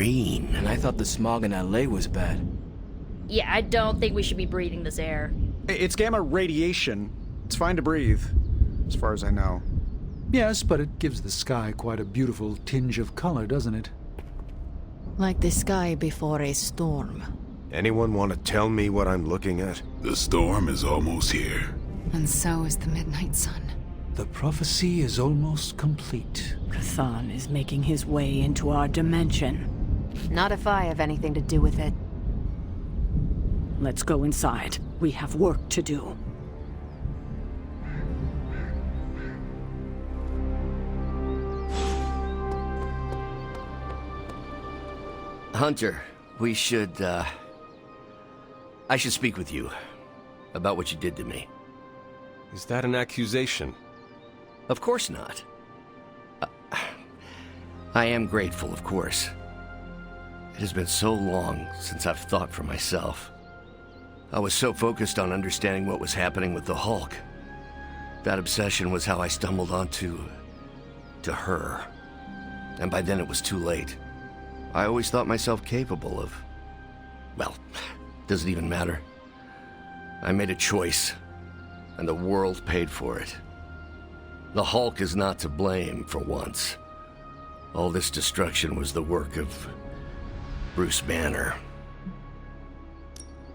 green. And I thought the smog in LA was bad. Yeah, I don't think we should be breathing this air. It's gamma radiation. It's fine to breathe, as far as I know. Yes, but it gives the sky quite a beautiful tinge of color, doesn't it? Like the sky before a storm. Anyone want to tell me what I'm looking at? The storm is almost here. And so is the midnight sun. The prophecy is almost complete. Chthon is making his way into our dimension. Not if I have anything to do with it. Let's go inside. We have work to do. Hunter, we should, I should speak with you about what you did to me. Is that an accusation? Of course not. I am grateful, of course. It has been so long since I've thought for myself. I was so focused on understanding what was happening with the Hulk. That obsession was how I stumbled onto her. And by then it was too late. I always thought myself capable of... well, doesn't even matter. I made a choice, and the world paid for it. The Hulk is not to blame for once. All this destruction was the work of Bruce Banner.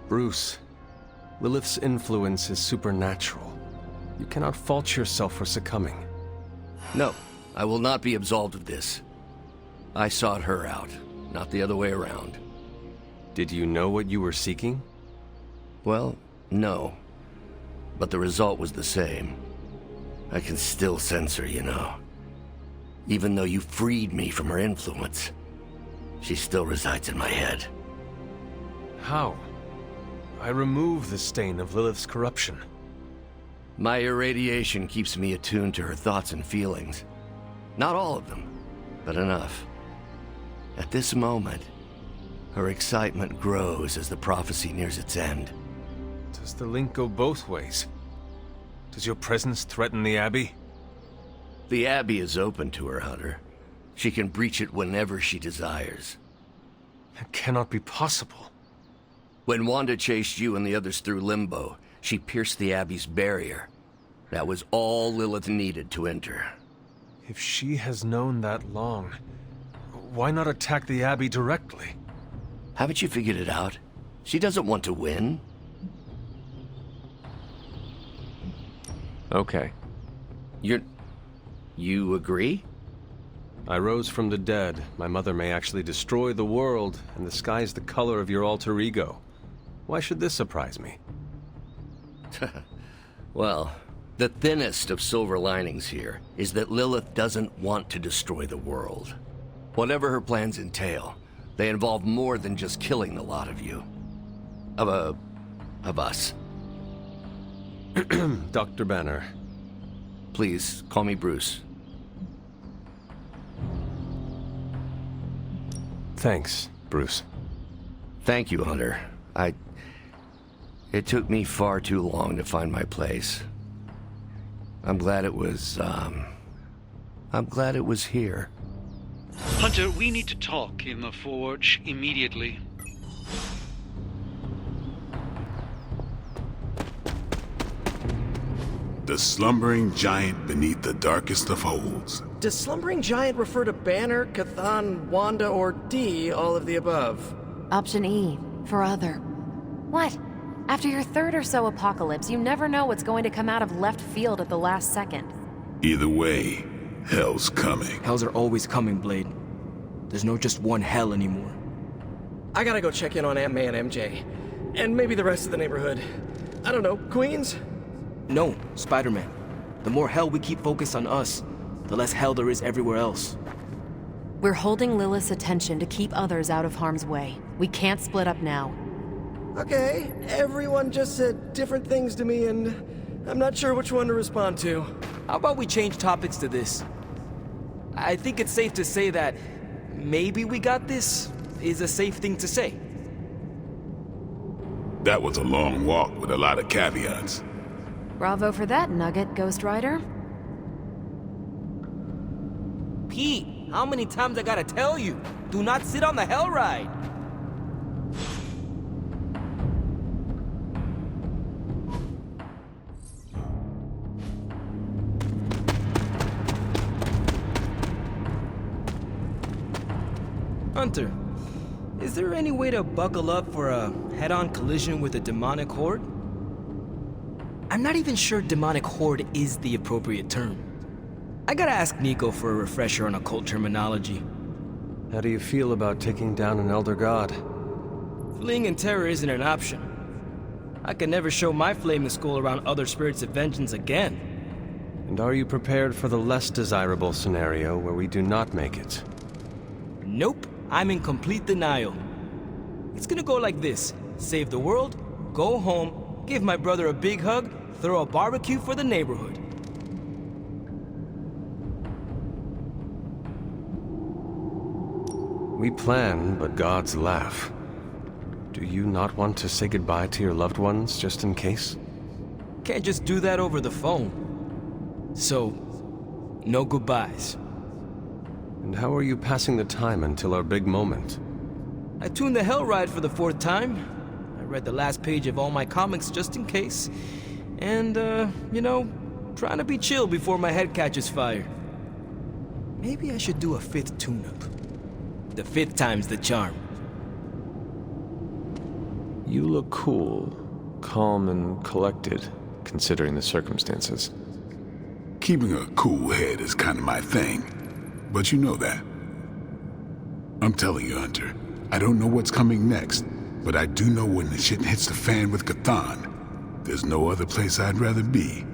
Bruce, Lilith's influence is supernatural. You cannot fault yourself for succumbing. No, I will not be absolved of this. I sought her out, not the other way around. Did you know what you were seeking? Well, no. But the result was the same. I can still sense her, you know. Even though you freed me from her influence, she still resides in my head. How? I remove the stain of Lilith's corruption. My irradiation keeps me attuned to her thoughts and feelings. Not all of them, but enough. At this moment, her excitement grows as the prophecy nears its end. Does the link go both ways? Does your presence threaten the Abbey? The Abbey is open to her, Hunter. She can breach it whenever she desires. It cannot be possible. When Wanda chased you and the others through Limbo, she pierced the Abbey's barrier. That was all Lilith needed to enter. If she has known that long, why not attack the Abbey directly? Haven't you figured it out? She doesn't want to win. Okay. You agree? I rose from the dead. My mother may actually destroy the world, and the sky is the color of your alter ego. Why should this surprise me? Well, the thinnest of silver linings here is that Lilith doesn't want to destroy the world. Whatever her plans entail, they involve more than just killing the lot of you. Of us. Dr. Banner. Please, call me Bruce. Thanks, Bruce. Thank you, Hunter. It took me far too long to find my place. I'm glad it was here. Hunter, we need to talk in the forge immediately. The slumbering giant beneath the darkest of holds. Does slumbering giant refer to Banner, Chthon, Wanda, or D, all of the above? Option E, for other. What? After your third or so apocalypse, you never know what's going to come out of left field at the last second. Either way, hell's coming. Hells are always coming, Blade. There's no just one hell anymore. I gotta go check in on Aunt May and MJ. And maybe the rest of the neighborhood. I don't know, Queens? No, Spider-Man. The more hell we keep focused on us, the less hell there is everywhere else. We're holding Lilith's attention to keep others out of harm's way. We can't split up now. Okay, everyone just said different things to me, and I'm not sure which one to respond to. How about we change topics to this? I think it's safe to say that maybe we got this is a safe thing to say. That was a long walk with a lot of caveats. Bravo for that nugget, Ghost Rider. Pete, How many times I gotta tell you? Do not sit on the hell ride. Hunter, is there any way to buckle up for a head-on collision with a demonic horde? I'm not even sure demonic horde is the appropriate term. I gotta ask Nico for a refresher on occult terminology. How do you feel about taking down an Elder God? Fleeing in terror isn't an option. I can never show my flaming skull around other spirits of vengeance again. And are you prepared for the less desirable scenario where we do not make it? Nope, I'm in complete denial. It's gonna go like this. Save the world, go home, give my brother a big hug, throw a barbecue for the neighborhood. We plan, but gods laugh. Do you not want to say goodbye to your loved ones, just in case? Can't just do that over the phone. So, no goodbyes. And how are you passing the time until our big moment? I tuned the hell ride for the 4th time. I read the last page of all my comics just in case. And, you know, trying to be chill before my head catches fire. Maybe I should do a 5th tune-up. The 5th time's the charm. You look cool, calm and collected, considering the circumstances. Keeping a cool head is kind of my thing, but you know that. I'm telling you, Hunter, I don't know what's coming next, but I do know when the shit hits the fan with Chthon, there's no other place I'd rather be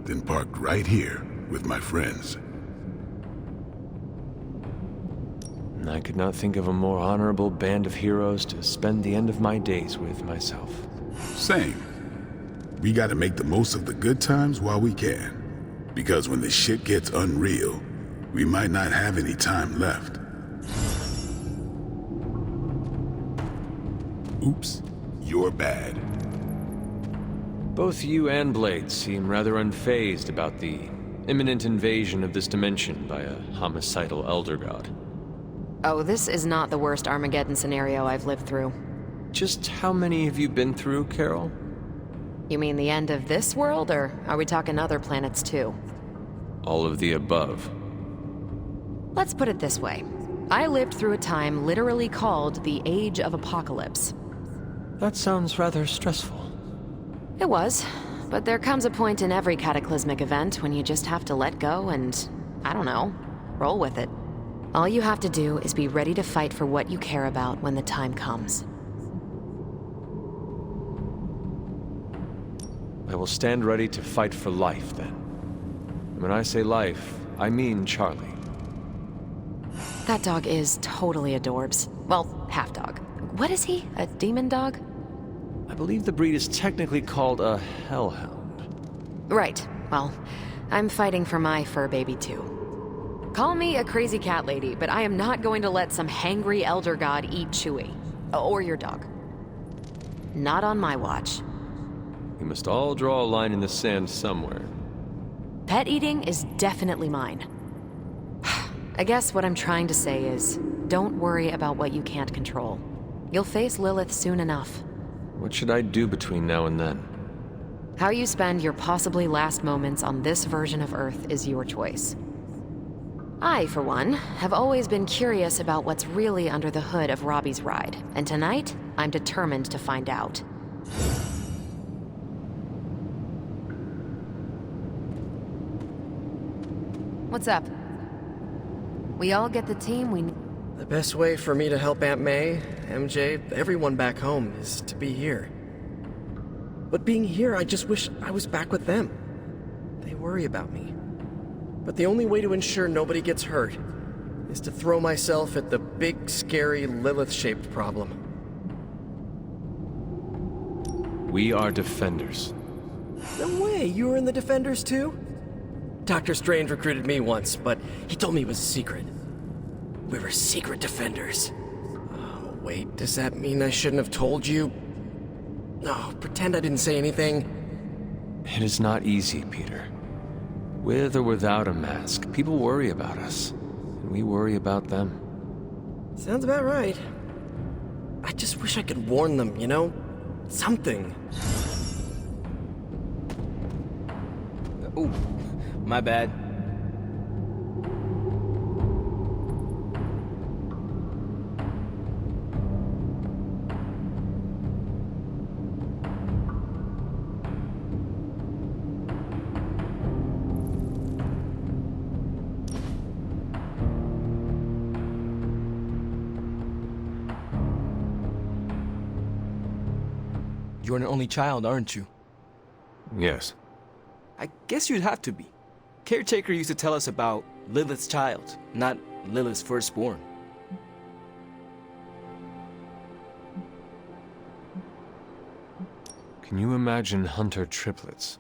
than parked right here with my friends. I could not think of a more honorable band of heroes to spend the end of my days with myself. Same. We gotta make the most of the good times while we can. Because when the shit gets unreal, we might not have any time left. Oops, you're bad. Both you and Blade seem rather unfazed about the imminent invasion of this dimension by a homicidal Elder God. Oh, this is not the worst Armageddon scenario I've lived through. Just how many have you been through, Carol? You mean the end of this world, or are we talking other planets too? All of the above. Let's put it this way. I lived through a time literally called the Age of Apocalypse. That sounds rather stressful. It was, but there comes a point in every cataclysmic event when you just have to let go and, I don't know, roll with it. All you have to do is be ready to fight for what you care about when the time comes. I will stand ready to fight for life, then. When I say life, I mean Charlie. That dog is totally adorbs. Well, half dog. What is he? A demon dog? I believe the breed is technically called a hellhound. Right. Well, I'm fighting for my fur baby too. Call me a crazy cat lady, but I am not going to let some hangry elder god eat Chewie. Or your dog. Not on my watch. We must all draw a line in the sand somewhere. Pet eating is definitely mine. I guess what I'm trying to say is, don't worry about what you can't control. You'll face Lilith soon enough. What should I do between now and then? How you spend your possibly last moments on this version of Earth is your choice. I, for one, have always been curious about what's really under the hood of Robbie's ride, and tonight, I'm determined to find out. What's up? We all get the team we need. The best way for me to help Aunt May, MJ, everyone back home is to be here. But being here, I just wish I was back with them. They worry about me. But the only way to ensure nobody gets hurt is to throw myself at the big, scary, Lilith-shaped problem. We are defenders. No way, you were in the Defenders too? Dr. Strange recruited me once, but he told me it was a secret. We were secret Defenders. Oh, wait, does that mean I shouldn't have told you? Oh, pretend I didn't say anything. It is not easy, Peter. With or without a mask, people worry about us. we worry about them. Sounds about right. I just wish I could warn them, you know? Something. Ooh, my bad. You're an only child, aren't you? Yes. I guess you'd have to be. Caretaker used to tell us about Lilith's child, not Lilith's firstborn. Can you imagine Hunter triplets?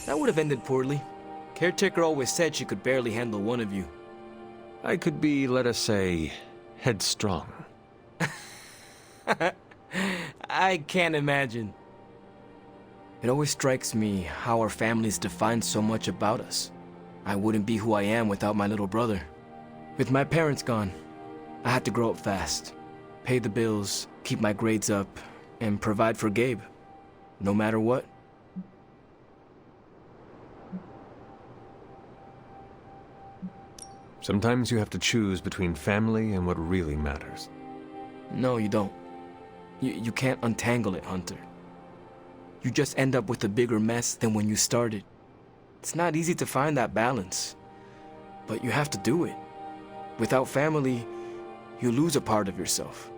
That would have ended poorly. Caretaker always said she could barely handle one of you. I could be, let us say, headstrong. I can't imagine. It always strikes me how our families define so much about us. I wouldn't be who I am without my little brother. With my parents gone, I had to grow up fast, pay the bills, keep my grades up, and provide for Gabe, no matter what. Sometimes you have to choose between family and what really matters. No, you don't. You can't untangle it, Hunter. You just end up with a bigger mess than when you started. It's not easy to find that balance, but you have to do it. Without family, you lose a part of yourself.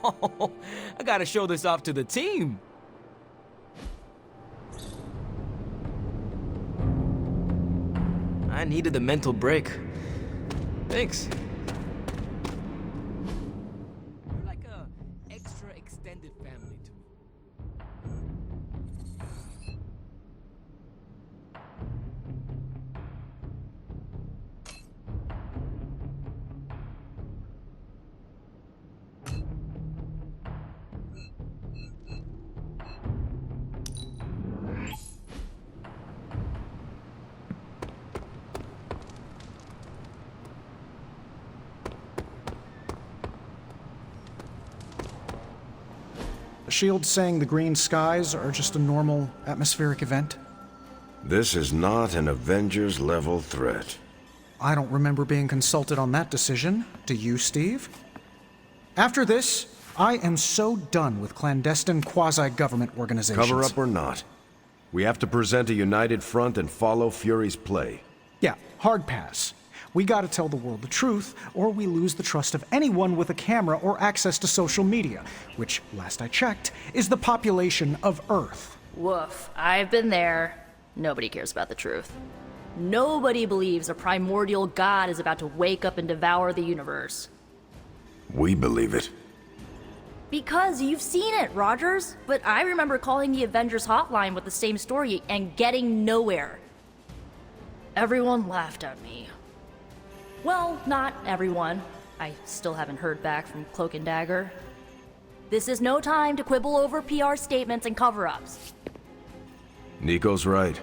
Oh, I gotta show this off to the team. I needed a mental break. Thanks. You're like a extra extended family to me. The Shield's saying the green skies are just a normal atmospheric event? This is not an Avengers-level threat. I don't remember being consulted on that decision. Do you, Steve? After this, I am so done with clandestine quasi-government organizations. Cover up or not, we have to present a united front and follow Fury's play. Yeah, hard pass. We gotta tell the world the truth, or we lose the trust of anyone with a camera or access to social media, which, last I checked, is the population of Earth. Woof. I've been there. Nobody cares about the truth. Nobody believes a primordial god is about to wake up and devour the universe. We believe it. Because you've seen it, Rogers. But I remember calling the Avengers hotline with the same story and getting nowhere. Everyone laughed at me. Well, not everyone. I still haven't heard back from Cloak and Dagger. This is no time to quibble over PR statements and cover-ups. Nico's right.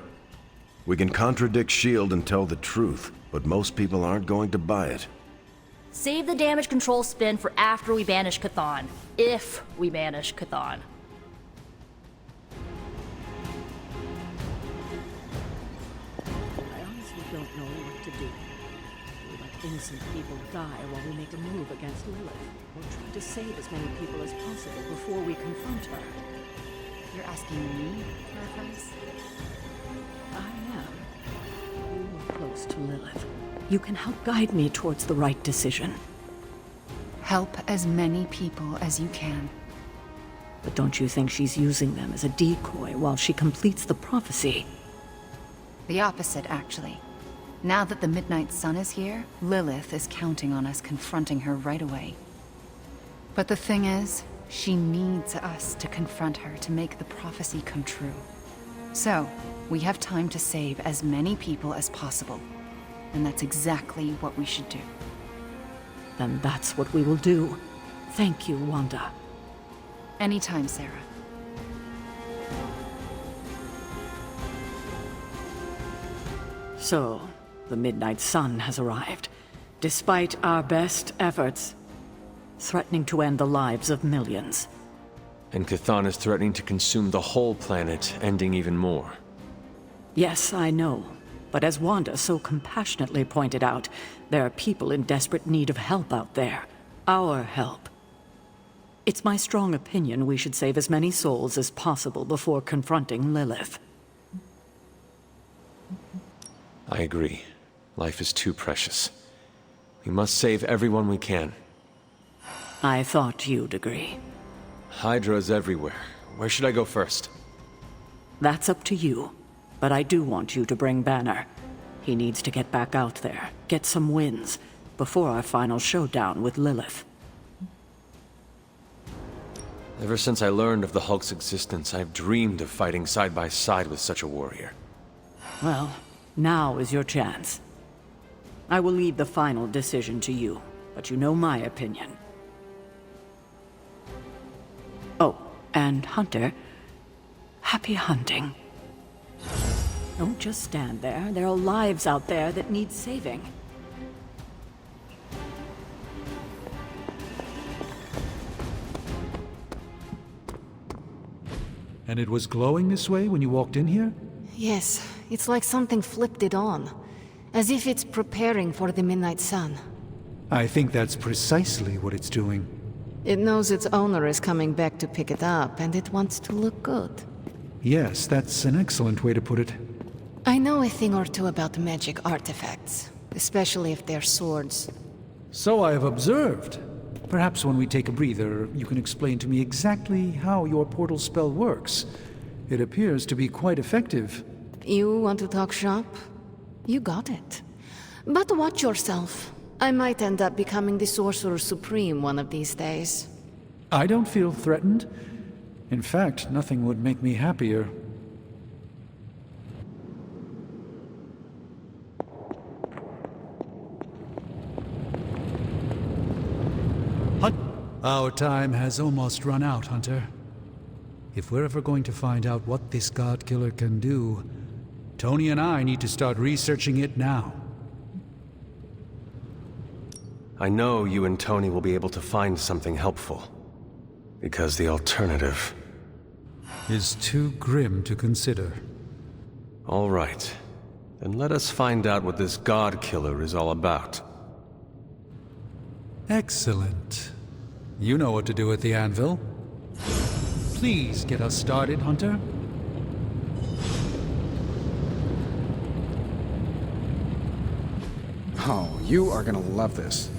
We can contradict S.H.I.E.L.D. and tell the truth, but most people aren't going to buy it. Save the damage control spin for after we banish Chthon. If we banish Chthon. I honestly don't know what to do. We let innocent people die while we make a move against Lilith. We'll try to save as many people as possible before we confront her. You're asking me for advice? I am. You close to Lilith. You can help guide me towards the right decision. Help as many people as you can. But don't you think she's using them as a decoy while she completes the prophecy? The opposite, actually. Now that the Midnight Sun is here, Lilith is counting on us confronting her right away. But the thing is, she needs us to confront her to make the prophecy come true. So, we have time to save as many people as possible. And that's exactly what we should do. Then that's what we will do. Thank you, Wanda. Anytime, Sarah. So, the Midnight Sun has arrived, despite our best efforts, threatening to end the lives of millions. And Chthon is threatening to consume the whole planet, ending even more. Yes, I know. But as Wanda so compassionately pointed out, there are people in desperate need of help out there. Our help. It's my strong opinion we should save as many souls as possible before confronting Lilith. I agree. Life is too precious. We must save everyone we can. I thought you'd agree. Hydra is everywhere. Where should I go first? That's up to you. But I do want you to bring Banner. He needs to get back out there, get some wins, before our final showdown with Lilith. Ever since I learned of the Hulk's existence, I've dreamed of fighting side by side with such a warrior. Well, now is your chance. I will leave the final decision to you, but you know my opinion. Oh, and Hunter, happy hunting. Don't just stand there. There are lives out there that need saving. And it was glowing this way when you walked in here? Yes, it's like something flipped it on. As if it's preparing for the Midnight Sun. I think that's precisely what it's doing. It knows its owner is coming back to pick it up, and it wants to look good. Yes, that's an excellent way to put it. I know a thing or two about magic artifacts, especially if they're swords. So I have observed. Perhaps when we take a breather, you can explain to me exactly how your portal spell works. It appears to be quite effective. You want to talk shop? You got it. But watch yourself. I might end up becoming the Sorcerer Supreme one of these days. I don't feel threatened. In fact, nothing would make me happier. Our time has almost run out, Hunter. If we're ever going to find out what this God Killer can do, Tony and I need to start researching it now. I know you and Tony will be able to find something helpful. Because the alternative is too grim to consider. All right. Then let us find out what this God Killer is all about. Excellent. You know what to do at the anvil. Please get us started, Hunter. Oh, you are gonna love this.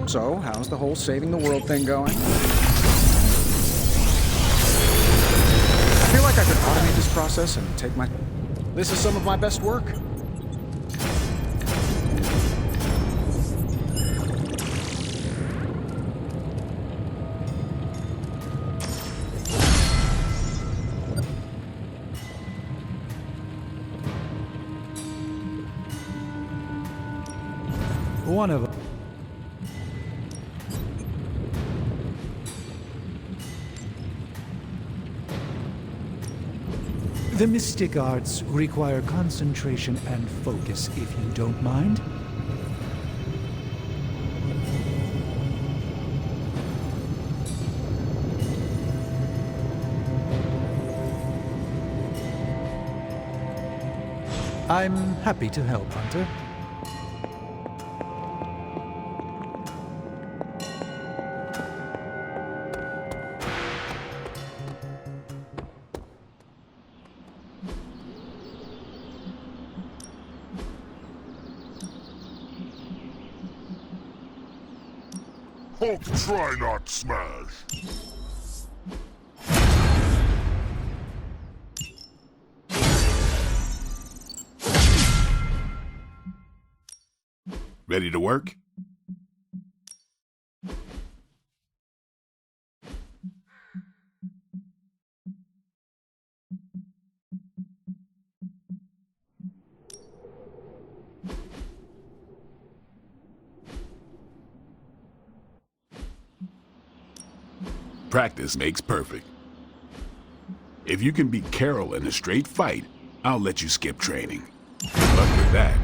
So, how's the whole saving the world thing going? I feel like I could automate this process and take my... This is some of my best work. One of them. The mystic arts require concentration and focus, if you don't mind. I'm happy to help, Hunter. Hulk, try not smash. Ready to work? Practice makes perfect. If you can beat Carol in a straight fight, I'll let you skip training. Good luck with that.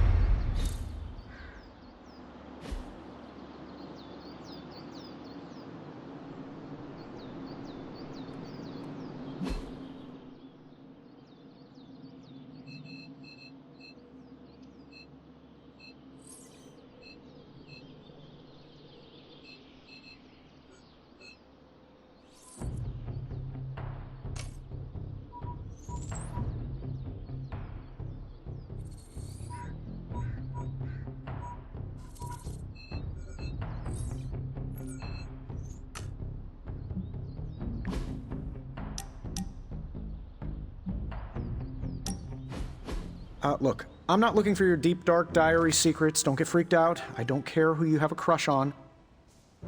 Look, I'm not looking for your deep, dark diary secrets. Don't get freaked out. I don't care who you have a crush on.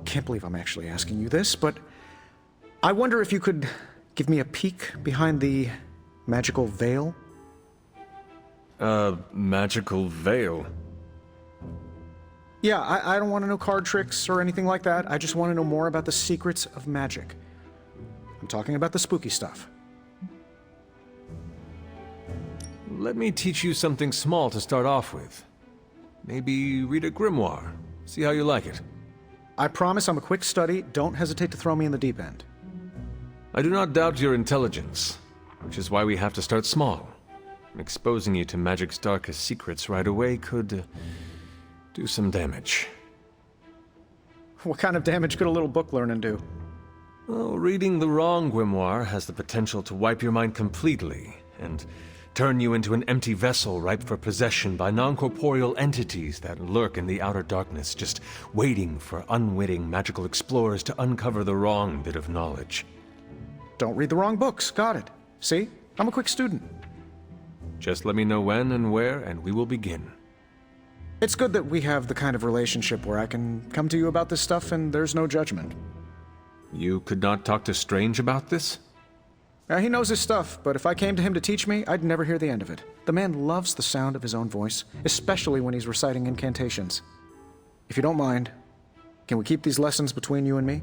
Can't believe I'm actually asking you this, but I wonder if you could give me a peek behind the magical veil? Magical veil? Yeah, I don't want to know card tricks or anything like that. I just want to know more about the secrets of magic. I'm talking about the spooky stuff. Let me teach you something small to start off with. Maybe read a grimoire. See how you like it. I promise I'm a quick study. Don't hesitate to throw me in the deep end. I do not doubt your intelligence, which is why we have to start small. Exposing you to magic's darkest secrets right away could do some damage. What kind of damage could a little book learning do? Well, reading the wrong grimoire has the potential to wipe your mind completely, and turn you into an empty vessel ripe for possession by non-corporeal entities that lurk in the outer darkness, just waiting for unwitting magical explorers to uncover the wrong bit of knowledge. Don't read the wrong books. Got it. See? I'm a quick student. Just let me know when and where, and we will begin. It's good that we have the kind of relationship where I can come to you about this stuff and there's no judgment. You could not talk to Strange about this? He knows his stuff, but if I came to him to teach me, I'd never hear the end of it. The man loves the sound of his own voice, especially when he's reciting incantations. If you don't mind, can we keep these lessons between you and me?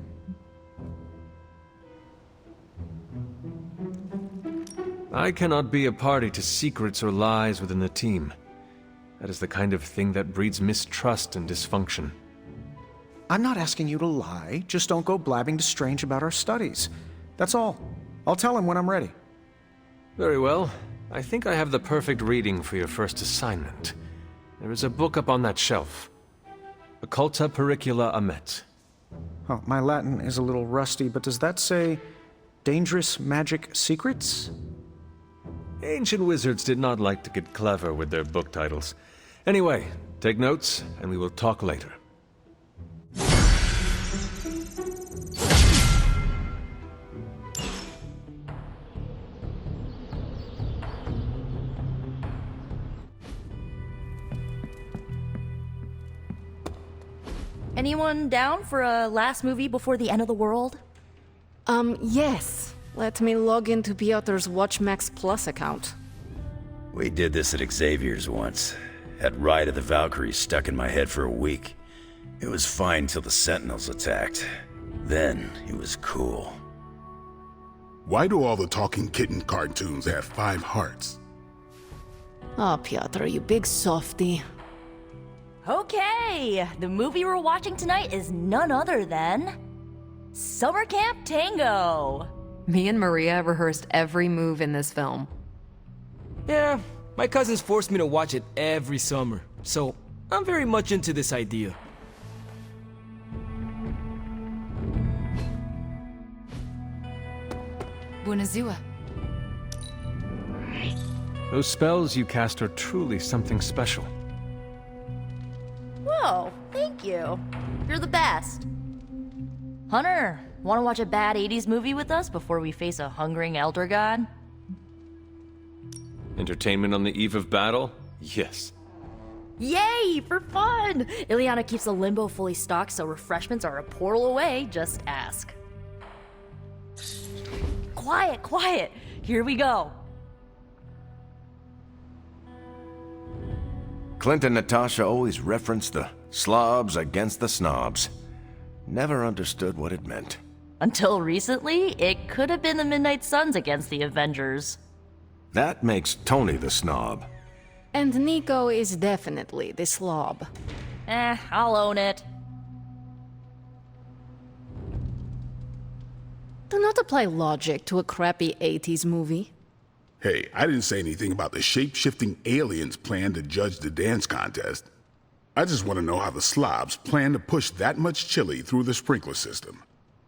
I cannot be a party to secrets or lies within the team. That is the kind of thing that breeds mistrust and dysfunction. I'm not asking you to lie, just don't go blabbing to Strange about our studies. That's all. I'll tell him when I'm ready. Very well. I think I have the perfect reading for your first assignment. There is a book up on that shelf. Occulta Pericula Amet. Oh, my Latin is a little rusty, but does that say Dangerous Magic Secrets? Ancient wizards did not like to get clever with their book titles. Anyway, take notes, and we will talk later. Anyone down for a last movie before the end of the world? Yes. Let me log into Piotr's WatchMax Plus account. We did this at Xavier's once. Had Ride of the Valkyries stuck in my head for a week. It was fine till the Sentinels attacked. Then it was cool. Why do all the talking kitten cartoons have 5 hearts? Oh, Piotr, you big softy. Okay, the movie we're watching tonight is none other than Summer Camp Tango. Me and Maria rehearsed every move in this film. Yeah, My cousins forced me to watch it every summer, so I'm very much into this idea. Bunazua. Those spells you cast are truly something special. Whoa, thank you. You're the best. Hunter, want to watch a bad 80s movie with us before we face a hungering elder god? Entertainment on the eve of battle? Yes. Yay, for fun! Ileana keeps the limbo fully stocked, so refreshments are a portal away, just ask. Quiet, quiet! Here we go. Clint and Natasha always referenced the slobs against the snobs. Never understood what it meant. Until recently, it could have been the Midnight Suns against the Avengers. That makes Tony the snob. And Nico is definitely the slob. I'll own it. Do not apply logic to a crappy 80s movie. Hey, I didn't say anything about the shape-shifting aliens' plan to judge the dance contest. I just want to know how the slobs plan to push that much chili through the sprinkler system.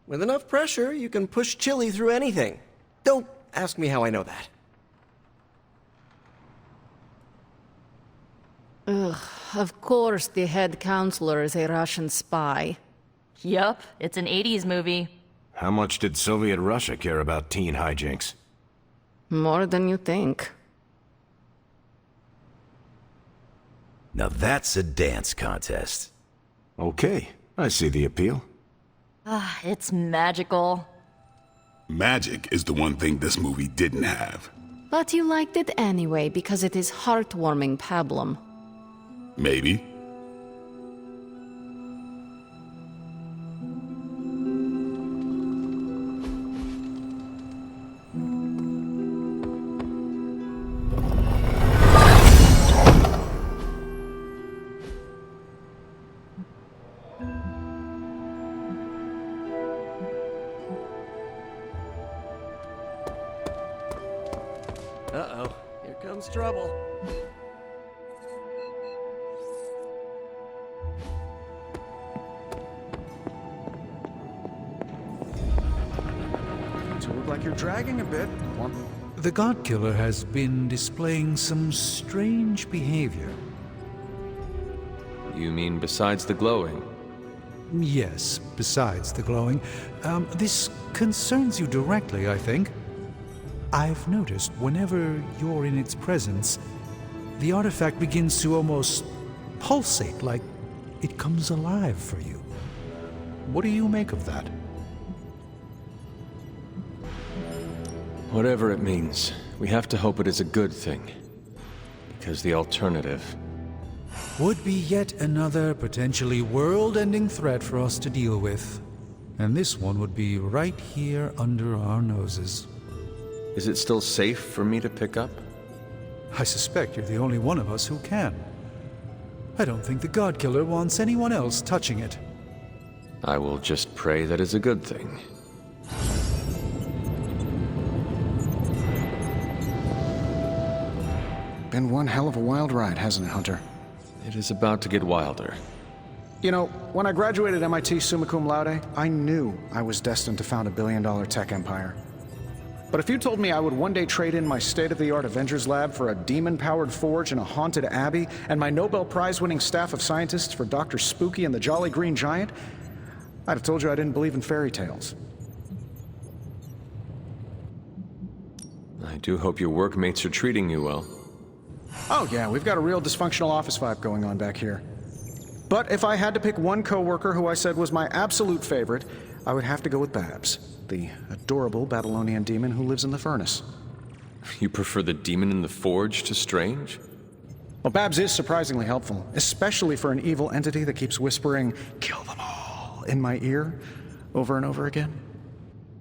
With enough pressure, you can push chili through anything. Don't ask me how I know that. Ugh, of course the head counselor is a Russian spy. Yup, it's an 80s movie. How much did Soviet Russia care about teen hijinks? More than you think. Now that's a dance contest. Okay, I see the appeal. It's magical. Magic is the one thing this movie didn't have. But you liked it anyway because it is heartwarming pablum. Maybe. Uh-oh, here comes trouble. You look like you're dragging a bit. The God Killer has been displaying some strange behavior. You mean besides the glowing? Yes, besides the glowing. This concerns you directly, I think. I've noticed whenever you're in its presence, the artifact begins to almost pulsate, like it comes alive for you. What do you make of that? Whatever it means, we have to hope it is a good thing. Because the alternative would be yet another potentially world-ending threat for us to deal with. And this one would be right here under our noses. Is it still safe for me to pick up? I suspect you're the only one of us who can. I don't think the God Killer wants anyone else touching it. I will just pray that is a good thing. Been one hell of a wild ride, hasn't it, Hunter? It is about to get wilder. You know, when I graduated MIT summa cum laude, I knew I was destined to found a billion-dollar tech empire. But if you told me I would one day trade in my state-of-the-art Avengers lab for a demon-powered forge in a haunted abbey and my Nobel Prize-winning staff of scientists for Dr. Spooky and the Jolly Green Giant, I'd have told you I didn't believe in fairy tales. I do hope your workmates are treating you well. Oh yeah, we've got a real dysfunctional office vibe going on back here. But if I had to pick one coworker who I said was my absolute favorite, I would have to go with Babs, the adorable Babylonian demon who lives in the furnace. You prefer the demon in the forge to Strange? Well, Babs is surprisingly helpful, especially for an evil entity that keeps whispering, "Kill them all," in my ear, over and over again.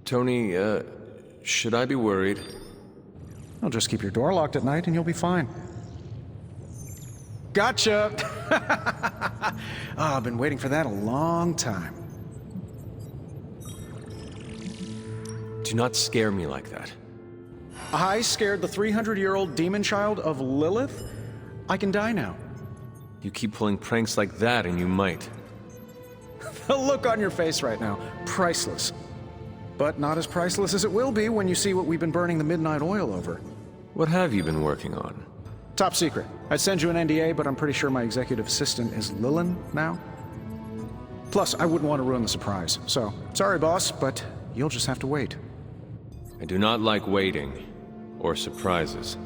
Tony, should I be worried? Well, just keep your door locked at night and you'll be fine. Gotcha! I've been waiting for that a long time. Do not scare me like that. I scared the 300-year-old demon child of Lilith? I can die now. You keep pulling pranks like that and you might. The look on your face right now, priceless. But not as priceless as it will be when you see what we've been burning the midnight oil over. What have you been working on? Top secret. I'd send you an NDA, but I'm pretty sure my executive assistant is Lillian now. Plus, I wouldn't want to ruin the surprise. So, sorry boss, but you'll just have to wait. I do not like waiting, or surprises.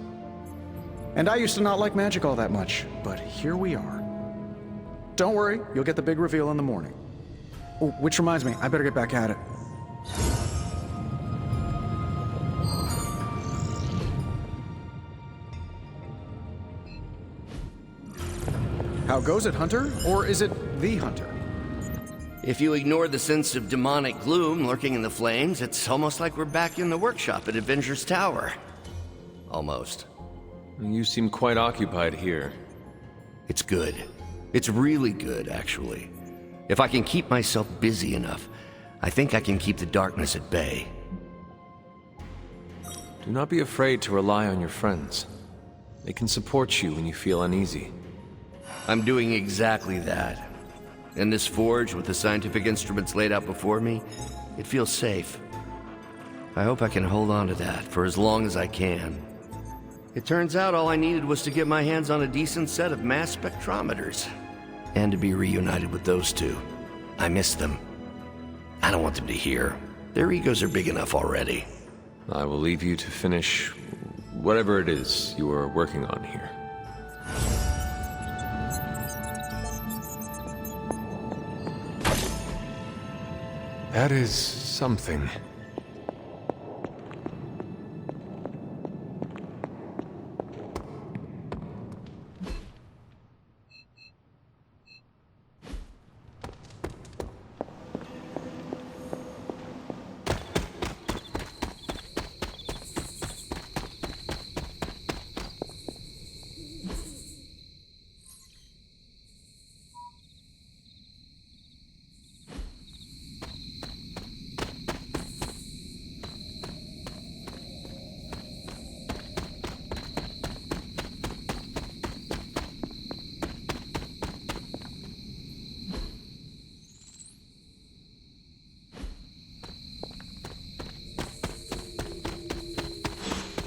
And I used to not like magic all that much, but here we are. Don't worry, you'll get the big reveal in the morning. Oh, which reminds me, I better get back at it. How goes it, Hunter? Or is it the Hunter? If you ignore the sense of demonic gloom lurking in the flames, it's almost like we're back in the workshop at Avengers Tower. Almost. You seem quite occupied here. It's good. It's really good, actually. If I can keep myself busy enough, I think I can keep the darkness at bay. Do not be afraid to rely on your friends. They can support you when you feel uneasy. I'm doing exactly that. In this forge, with the scientific instruments laid out before me, it feels safe. I hope I can hold on to that for as long as I can. It turns out all I needed was to get my hands on a decent set of mass spectrometers. And to be reunited with those two. I miss them. I don't want them to hear. Their egos are big enough already. I will leave you to finish whatever it is you are working on here. That is something.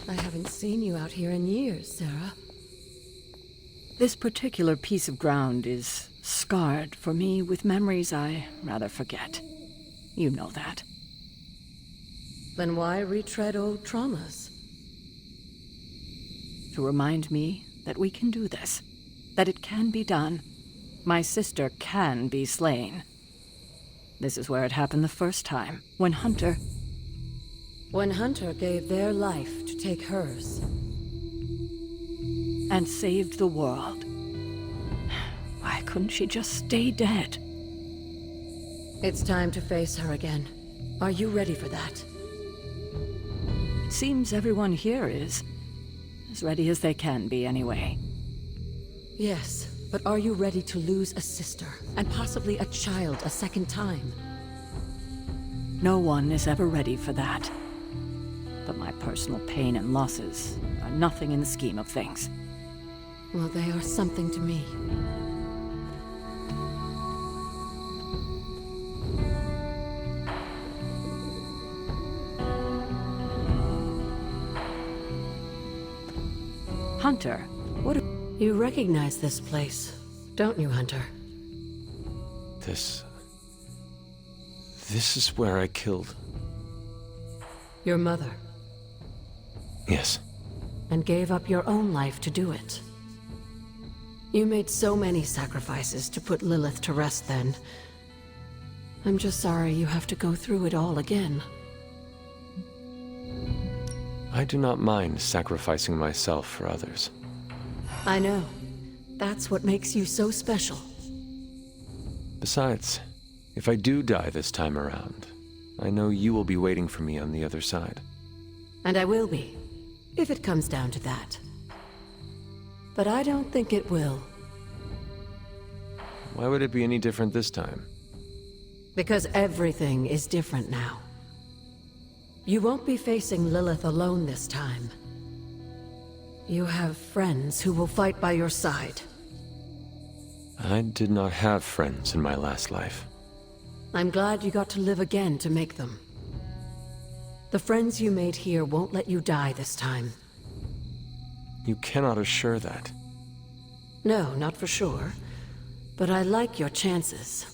I haven't seen you out here in years, Sarah. This particular piece of ground is scarred for me with memories I rather forget. You know that. Then why retread old traumas? To remind me that we can do this. That it can be done. My sister can be slain. This is where it happened the first time, when Hunter gave their life to take hers. And saved the world. Why couldn't she just stay dead? It's time to face her again. Are you ready for that? It seems everyone here is. As ready as they can be, anyway. Yes, but are you ready to lose a sister, and possibly a child a second time? No one is ever ready for that. But my personal pain and losses are nothing in the scheme of things. Well, they are something to me. Hunter, what? You recognize this place, don't you, Hunter? This is where I killed. Your mother. Yes. And gave up your own life to do it. You made so many sacrifices to put Lilith to rest then. I'm just sorry you have to go through it all again. I do not mind sacrificing myself for others. I know. That's what makes you so special. Besides, if I do die this time around, I know you will be waiting for me on the other side. And I will be, if it comes down to that. But I don't think it will. Why would it be any different this time? Because everything is different now. You won't be facing Lilith alone this time. You have friends who will fight by your side. I did not have friends in my last life. I'm glad you got to live again to make them. The friends you made here won't let you die this time. You cannot assure that. No, not for sure. But I like your chances.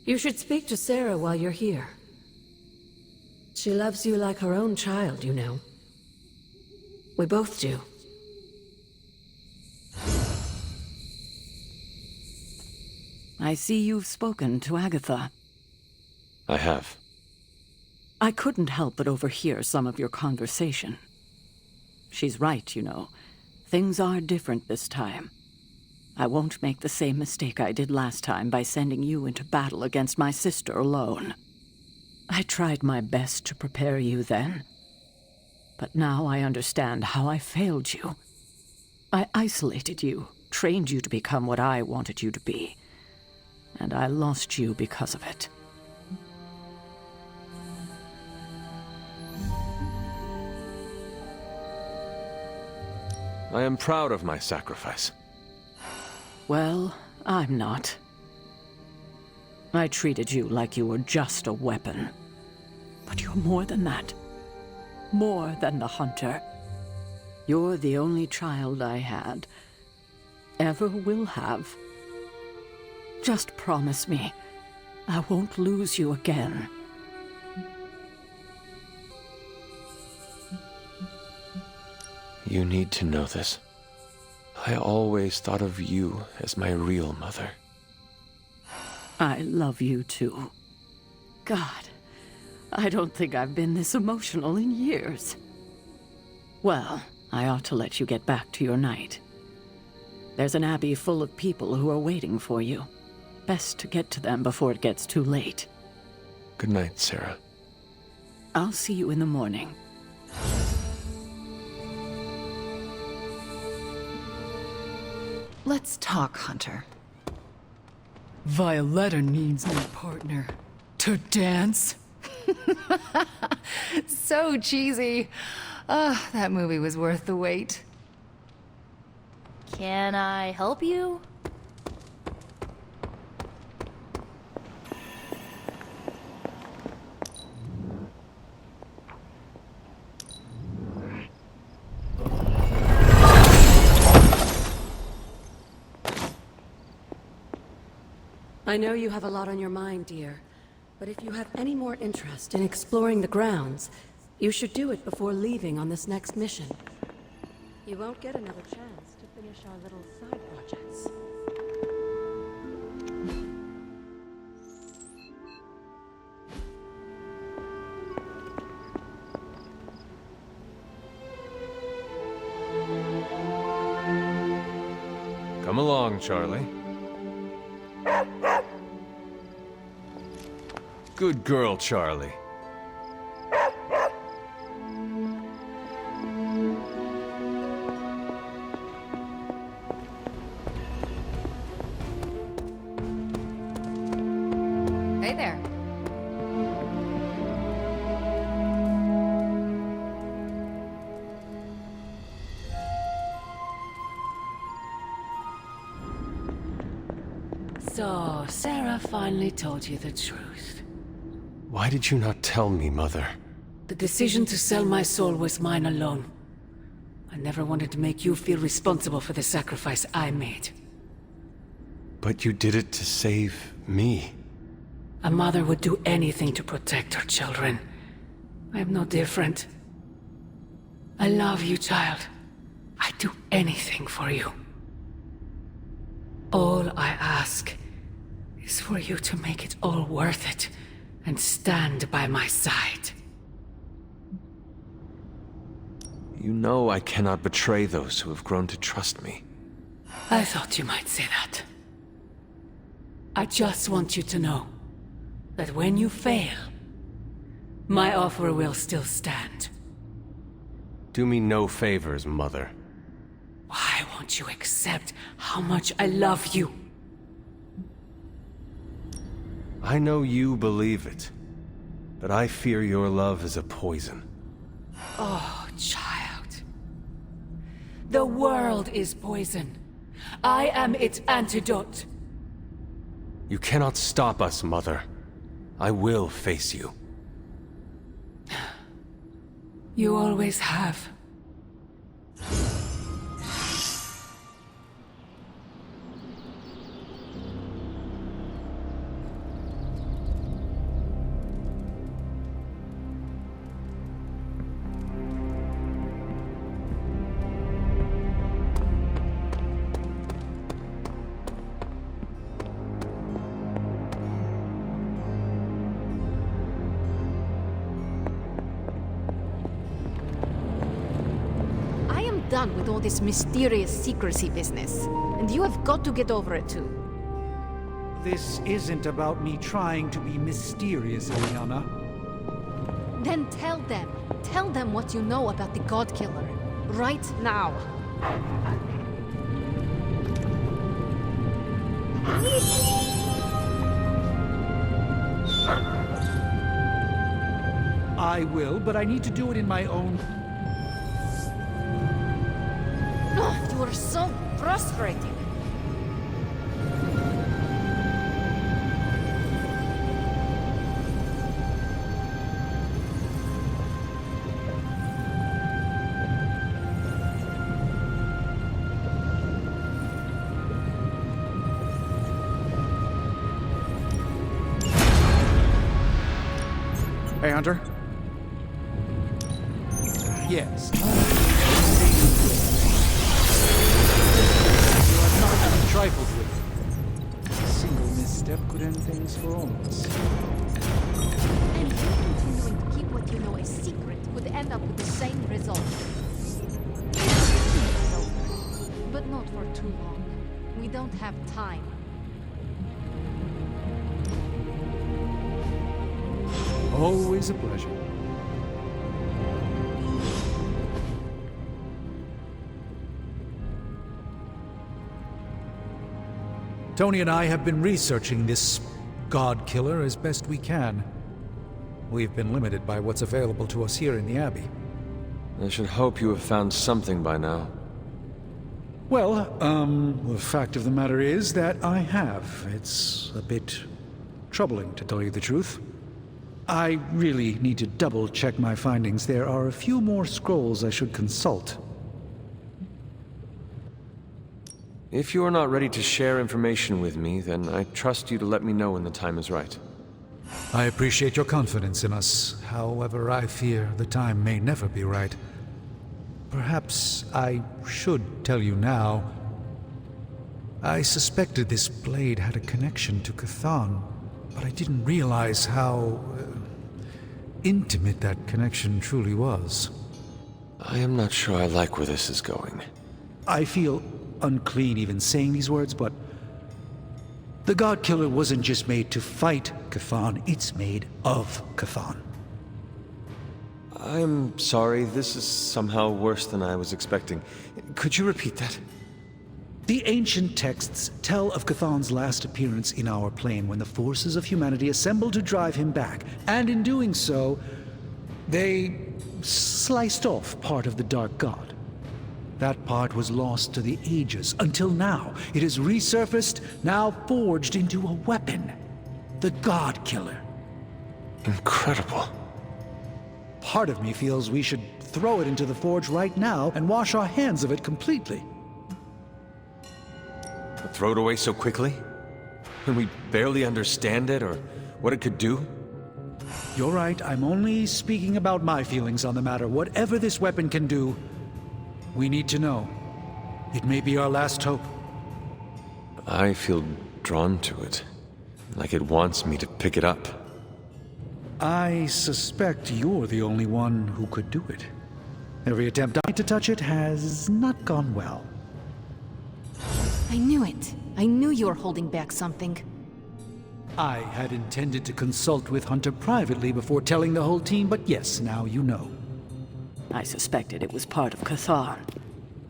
You should speak to Sarah while you're here. She loves you like her own child, you know. We both do. I see you've spoken to Agatha. I have. I couldn't help but overhear some of your conversation. She's right, you know. Things are different this time. I won't make the same mistake I did last time by sending you into battle against my sister alone. I tried my best to prepare you then. But now I understand how I failed you. I isolated you, trained you to become what I wanted you to be. And I lost you because of it. I am proud of my sacrifice. Well, I'm not. I treated you like you were just a weapon. But you're more than that. More than the hunter. You're the only child I had. Ever will have. Just promise me, I won't lose you again. You need to know this. I always thought of you as my real mother. I love you too. God, I don't think I've been this emotional in years. Well, I ought to let you get back to your night. There's an abbey full of people who are waiting for you. Best to get to them before it gets too late. Good night, Sarah. I'll see you in the morning. Let's talk, Hunter. Violetta needs no partner. To dance? So cheesy. That movie was worth the wait. Can I help you? I know you have a lot on your mind, dear. But if you have any more interest in exploring the grounds, you should do it before leaving on this next mission. You won't get another chance to finish our little side projects. Come along, Charlie. Good girl, Charlie. Hey there. So, Sarah finally told you the truth. Why did you not tell me, Mother? The decision to sell my soul was mine alone. I never wanted to make you feel responsible for the sacrifice I made. But you did it to save me. A mother would do anything to protect her children. I am no different. I love you, child. I'd do anything for you. All I ask is for you to make it all worth it and stand by my side. You know I cannot betray those who have grown to trust me. I thought you might say that. I just want you to know that when you fail, my offer will still stand. Do me no favors, Mother. Why won't you accept how much I love you? I know you believe it. but I fear your love is a poison. Oh, child. The world is poison. I am its antidote. You cannot stop us, Mother. I will face you. You always have. Done with all this mysterious secrecy business, and you have got to get over it too. This isn't about me trying to be mysterious, Eliana. Then tell them what you know about the God Killer, right now. I will, but I need to do it in my own... Oh, you are so frustrating. Hey, Hunter. Yes. Trifled with. A single misstep could end things for all of us. And you continuing to keep what you know a secret would end up with the same result. But not for too long. We don't have time. Always a pleasure. Tony and I have been researching this God Killer as best we can. We've been limited by what's available to us here in the Abbey. I should hope you have found something by now. Well, the fact of the matter is that I have. It's a bit troubling, to tell you the truth. I really need to double-check my findings. There are a few more scrolls I should consult. If you are not ready to share information with me, then I trust you to let me know when the time is right. I appreciate your confidence in us. However, I fear the time may never be right. Perhaps I should tell you now. I suspected this blade had a connection to Chthon, but I didn't realize how intimate that connection truly was. I am not sure I like where this is going. I feel unclean even saying these words, but the God Killer wasn't just made to fight Chthon, it's made of Chthon. I'm sorry, this is somehow worse than I was expecting. Could you repeat that? The ancient texts tell of Chthon's last appearance in our plane when the forces of humanity assembled to drive him back, and in doing so, they sliced off part of the Dark God. That part was lost to the ages, until now. It has resurfaced, now forged into a weapon. The God Killer. Incredible. Part of me feels we should throw it into the forge right now and wash our hands of it completely. But throw it away so quickly? When we barely understand it or what it could do? You're right, I'm only speaking about my feelings on the matter. Whatever this weapon can do, we need to know. It may be our last hope. I feel drawn to it. Like it wants me to pick it up. I suspect you're the only one who could do it. Every attempt I to touch it has not gone well. I knew it. I knew you were holding back something. I had intended to consult with Hunter privately before telling the whole team, but yes, now you know. I suspected it was part of Chthon.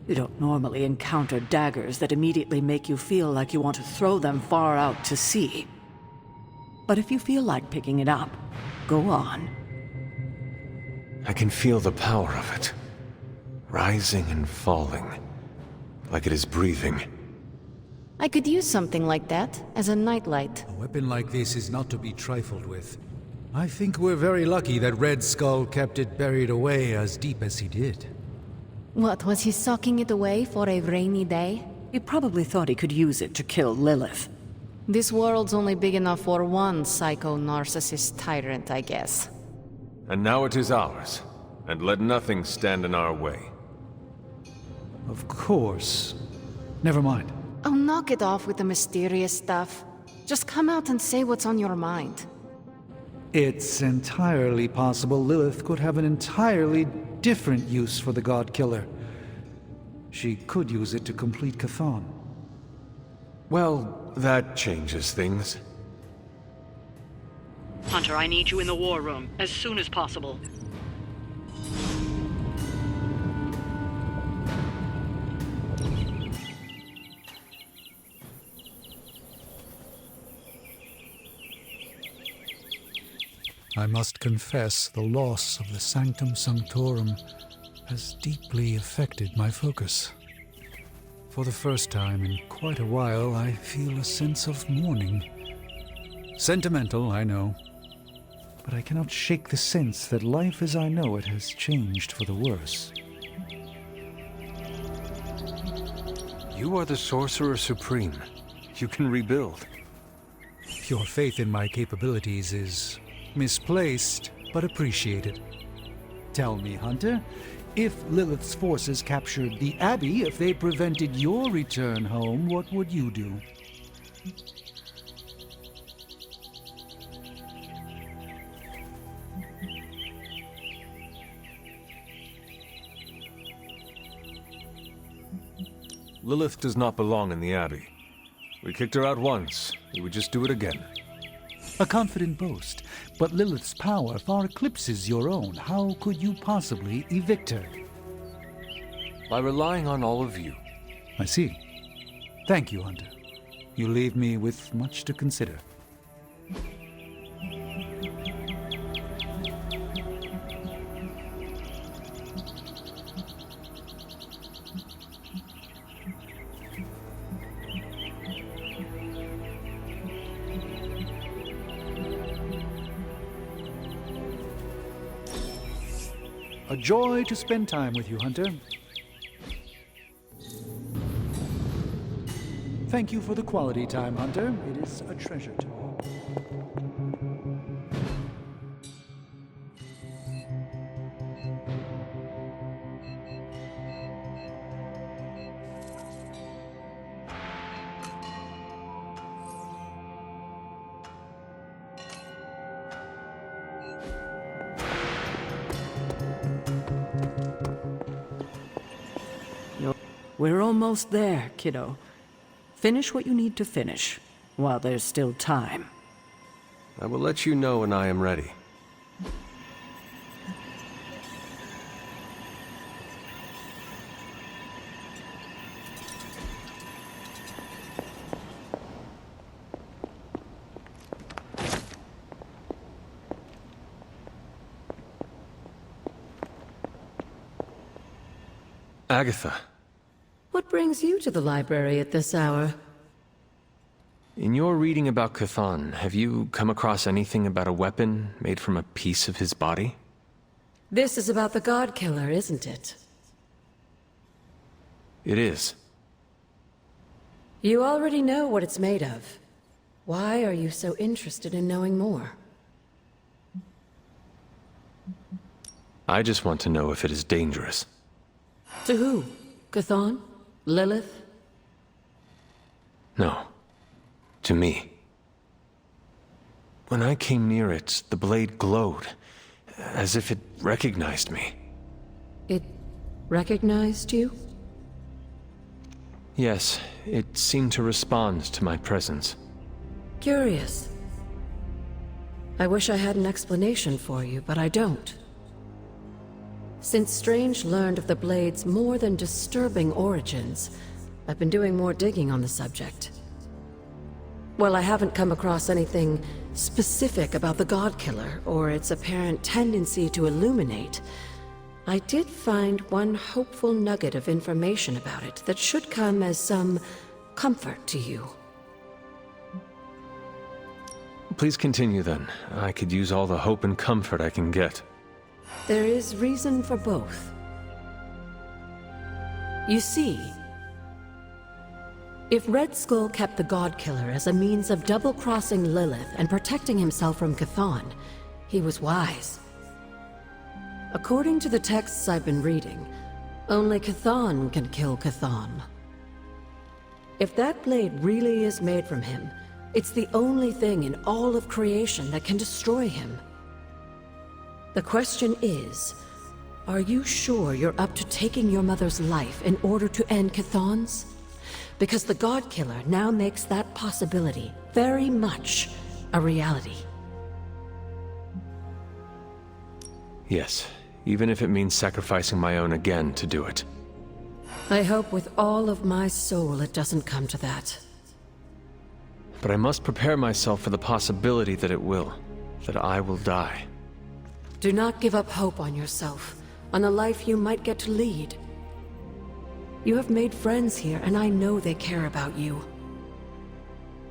You don't normally encounter daggers that immediately make you feel like you want to throw them far out to sea. But if you feel like picking it up, Go on. I can feel the power of it. Rising and falling. Like it is breathing. I could use something like that as a nightlight. A weapon like this is not to be trifled with. I think we're very lucky that Red Skull kept it buried away as deep as he did. What, was he socking it away for a rainy day? He probably thought he could use it to kill Lilith. This world's only big enough for one psycho-narcissist tyrant, I guess. And now it is ours. And let nothing stand in our way. Of course. Never mind. Oh, knock it off with the mysterious stuff. Just come out and say what's on your mind. It's entirely possible Lilith could have an entirely different use for the God Killer. She could use it to complete Chthon. Well, that changes things. Hunter, I need you in the war room as soon as possible. I must confess the loss of the Sanctum Sanctorum has deeply affected my focus. For the first time in quite a while, I feel a sense of mourning. Sentimental, I know, but I cannot shake the sense that life as I know it has changed for the worse. You are the Sorcerer Supreme. You can rebuild. Your faith in my capabilities is misplaced, but appreciated. Tell me, Hunter, if Lilith's forces captured the Abbey, if they prevented your return home, what would you do? Lilith does not belong in the Abbey. We kicked her out once. We would just do it again. A confident boast, but Lilith's power far eclipses your own. How could you possibly evict her? By relying on all of you. I see. Thank you, Hunter. You leave me with much to consider. A joy to spend time with you, Hunter. Thank you for the quality time, Hunter. It is a treasure to me. We're almost there, kiddo. Finish what you need to finish, while there's still time. I will let you know when I am ready. Agatha. What brings you to the library at this hour? In your reading about Chthon, have you come across anything about a weapon made from a piece of his body? This is about the God Killer, isn't it? It is. You already know what it's made of. Why are you so interested in knowing more? I just want to know if it is dangerous. To who? Chthon? Lilith? No. To me. When I came near it, the blade glowed, as if it recognized me. It recognized you? Yes, it seemed to respond to my presence. Curious. I wish I had an explanation for you, but I don't. Since Strange learned of the Blade's more than disturbing origins, I've been doing more digging on the subject. Well, I haven't come across anything specific about the God Killer or its apparent tendency to illuminate. I did find one hopeful nugget of information about it that should come as some comfort to you. Please continue then. I could use all the hope and comfort I can get. There is reason for both. You see, if Red Skull kept the God Killer as a means of double-crossing Lilith and protecting himself from Chthon, he was wise. According to the texts I've been reading, only Chthon can kill Chthon. If that blade really is made from him, it's the only thing in all of creation that can destroy him. The question is, are you sure you're up to taking your mother's life in order to end Chthon's? Because the God Killer now makes that possibility very much a reality. Yes, even if it means sacrificing my own again to do it. I hope with all of my soul it doesn't come to that. But I must prepare myself for the possibility that it will. That I will die. Do not give up hope on yourself, on the life you might get to lead. You have made friends here, and I know they care about you.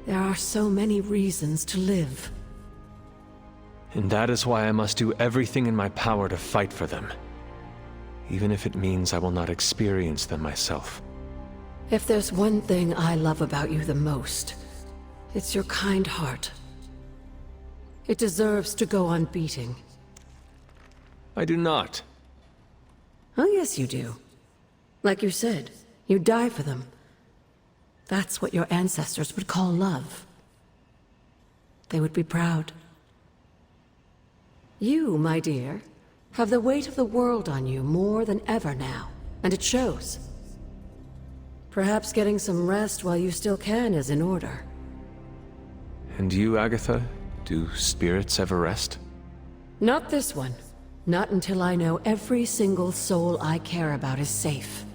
There are so many reasons to live. And that is why I must do everything in my power to fight for them. Even if it means I will not experience them myself. If there's one thing I love about you the most, it's your kind heart. It deserves to go on beating. I do not. Oh, yes, you do. Like you said, you die for them. That's what your ancestors would call love. They would be proud. You, my dear, have the weight of the world on you more than ever now, and it shows. Perhaps getting some rest while you still can is in order. And you, Agatha? Do spirits ever rest? Not this one. Not until I know every single soul I care about is safe.